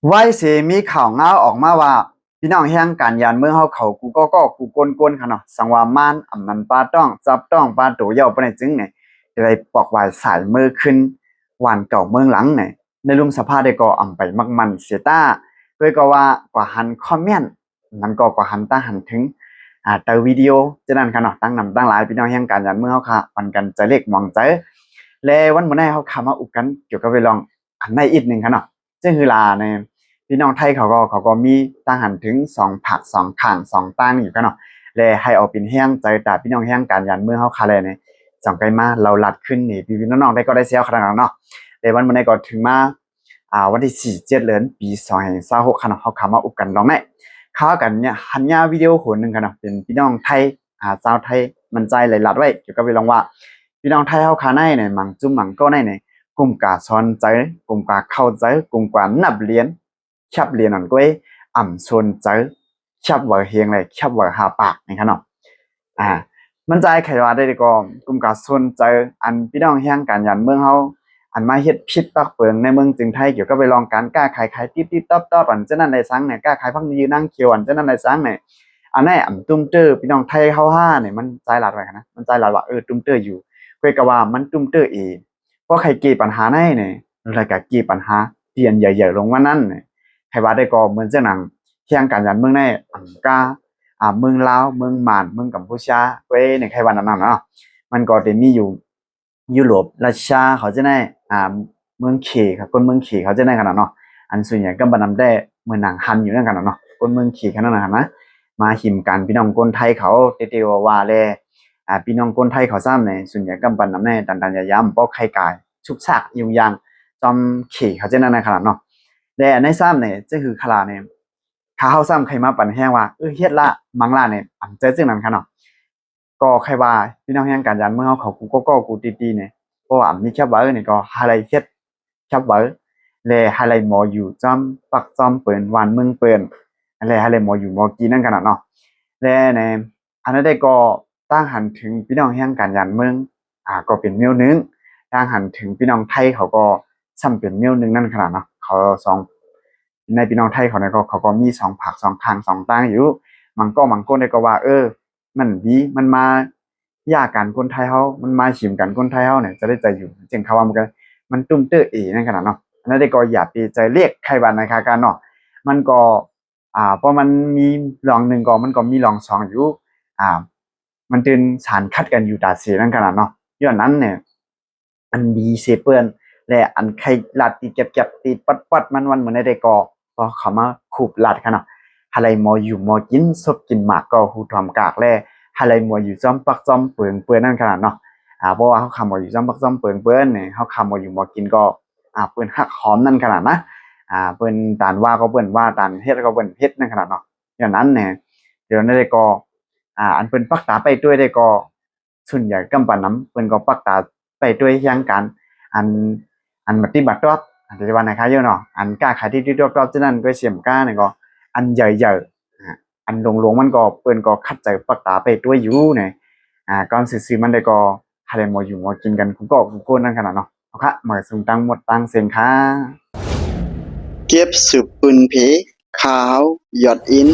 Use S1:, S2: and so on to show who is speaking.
S1: ไว้สิมีข่าวเงาออกมาว่าพี่น้องแห่งการยานเมืองเฮาเขากูก็กูกวนๆค่ะเนาะสังว่ามานอำนันปาต้องจับต้องปาตัวเหย้าปานใดจึงเนี่ยจะได้ปอกวายสายมือขึ้นหวานเก่าเมืองหลังเนี่ยในลุมสภาได้ก็อำไปมักมันเสียต้าด้วยก็ว่ากว่าหันคอมเมนต์มันก็กว่าหันตาหันถึงเตอวิดีโอฉะนั้นค่ะเนาะตั้งนำตั้งหลายพี่น้องแห่งการยานเมืองเฮาค่ะปันกันใจเล็กมองใจและวันมื้อนี้เฮาเข้ามาอุกกันเกี่ยวกับเรื่องอันในอีกหนึงค่ะเนาะจึงคือลาใน พี่น้องไทยเขาก็มีต่างหันถึง2ผัก2ข้าง2ต่างอยู่กันเนาะและให้เอาเป็นแห้งใจตาพี่น้องแห้งการยันเมืองเฮาคาแลเนี่ยจังไกมาเราลัดขึ้นนี่พี่น้องๆได้ก็ได้เสียขนาดนั้นเนาะในวันมื้อนี้ก็ถึงมาวันที่4 7เดือนปี2026คันเนาะเฮาเข้ามาอุกกันลองได้เข้ากันเนี่ยหันยาวิดีโอโหนึงกันเนาะเป็นพี่น้องไทยชาวไทยมันใจหลายลัดไว้เกี่ยวกับไปลองว่าพี่น้องไทยเฮาคาในเนี่ยมังจุ่มมังก็ในเนี่ยกลุ่มกาสอนใจกลุ่มกาเข้าใจกลุ่มกานับเรียน chắp liền ẩn quê ẩm xuân chớ chắp vợ hiền này chắp vợ hà bạc này khá nóมันใจไขว่าได้ก็กลุ่มกาส่วนใจอันพี่น้องแห่งการยันเมืองเฮาอันมาเฮ็ดผิดปักเปิงในเมืองจึงไทยเกี่ยวกับไปลองการกล้าขายติ๊บๆต๊อบๆอันจังนั้นได้สังเนี่ยกล้าขายพักยืนนั่งเขียวอันจังนั้นได้สังเนี่ยอันนี้อันตุ้มเตอพี่น้องไทยเฮาห้าเนี่ยมันใจหลาดไว้นะมันใจหลาดว่าตุ้มเตออยู่เว้ยก็ว่ามันตุ้มเตอเองเพราะใครเกี่ปัญหาในเนี่ยแล้วก็เกี่ปัญหาเตียนใหญ่ๆลงว่านั้นเนี่ยไขว่าได้ก็เหมือนจังนั้นแห่งการยันเมืองในอันกล้า เมืองลาวเมืองมานเมืองกัมพูชาเว้ยในไต้หวันนั่นเนาะมันก็จะมีอยู่ยุโรปรัสเซียเขาจะได้เมืองเขครับคนเมืองเขเขาจะได้ขนาดเนาะอันส่วนใหญ่ก็บ่นำได้เมืองหนังฮันอยู่นั่นกันเนาะคนเมืองเขขนาดนั้นนะมาหิมกันพี่น้องคนไทยเขาเตๆว่าแลพี่น้องคนไทยเขาซ้ำในส่วนใหญ่ก็บ่นำได้ดันๆยำๆบ่ไข่กายชุกซากอยู่อย่างจอมเขเขาจะนั่นขนาดเนาะและในซ้ำเนี่ยจะคือขลาเนี่ยถ้าเฮาซ้ำใครมาปั่นแห้งว่าเฮ็ดละมังล่าเนี่ยอันเจอจึงนั้นค่ะเนาะก็ใครว่าพี่น้องแห่งการยานเมืองเฮาเขากูก็กูตีๆเนี่ยเพราะว่ามีแคบเว้านี่ก็หาอะไรเฮ็ดแคบเว้าแลหาอะไรหมออยู่จอมปักจอมเปิ้นหวานเมืองเปิ้นแลหาอะไรหมออยู่หมอกินนั่นกันเนาะและในอันนั้นได้ก็ตั้งหันถึงพี่น้องแห่งการยานเมืองก็เป็นแนวหนึงตั้งหันถึงพี่น้องไทยเขาก็ซ้ำเป็นแนวหนึงนั่นขนาดเนาะเขาสอง ในพี่น้องไทยเขาเนี่ยก็เขาก็มี2ผัก2ข้าง2ต่างอยู่บางคนได้ก็ว่ามันดีมันมาญากันคนไทยเฮามันมาฉิมกันคนไทยเฮาเนี่ยจะได้ใจอยู่จึงเขาว่ามันตุ้มเต้อเอนั่นขนาดเนาะอันนั้นได้ก็อย่าไปใจเรียกใครว่าในคาการเนาะมันก็เพราะมันมีรองหนึ่งก็มันก็มีรองสองอยู่อ่ามันเป็นสารคัดกันอยู่ตาเสียนั่นขนาดเนาะย้อนนั้นเนี่ยอันดีเสเปิ้น และอันไข่ลาดตีเก็บตีปัดมันเหมือนได้ก็พอเขามาคูบลาดกันเนาะอะไรมออยู่มอกินสดกินหมากก็หูทอมกากแลอะไรมออยู่จอมปักจอมเปิงเปื้อนนั่นขนาดเนาะเพราะว่าเขาคำมออยู่จอมปักจอมเปิงเปื้อนเนี่ยเขาคำมออยู่มอกินก็เปิ้นหักหอมนั่นขนาดนะเปิ้นตานว่าก็เปิ้นว่าตานเฮ็ดก็เปิ้นเฮ็ดนั่นขนาดเนาะอย่างนั้นเนี่ยเดี๋ยวนั้นได้ก็อันเปิ้นปักตาไปด้วยได้ก็ส่วนใหญ่กำปานน้ำเปิ้นก็ปักตาไปด้วยอย่างกันอัน อันปฏิบัติรอบอันที่ว่านะคะเยอะเนาะอันกล้าขายที่รอบๆฉะนั้นก็เสียมก้าเนี่ยก็อันใหญ่ๆอันหลวงๆมันก็เปิ้นก็คัดใจปักตาไปด้วยอยู่เนี่ยก่อนซื้อมันได้ก็หาได้หมออยู่หมอกินกันกูก็นั่นขนาดเนาะเอาค่ะหมายสูงตังหมดตังเสียงค่ะ
S2: เก็บสืบปืนเพขาวหยอดอิน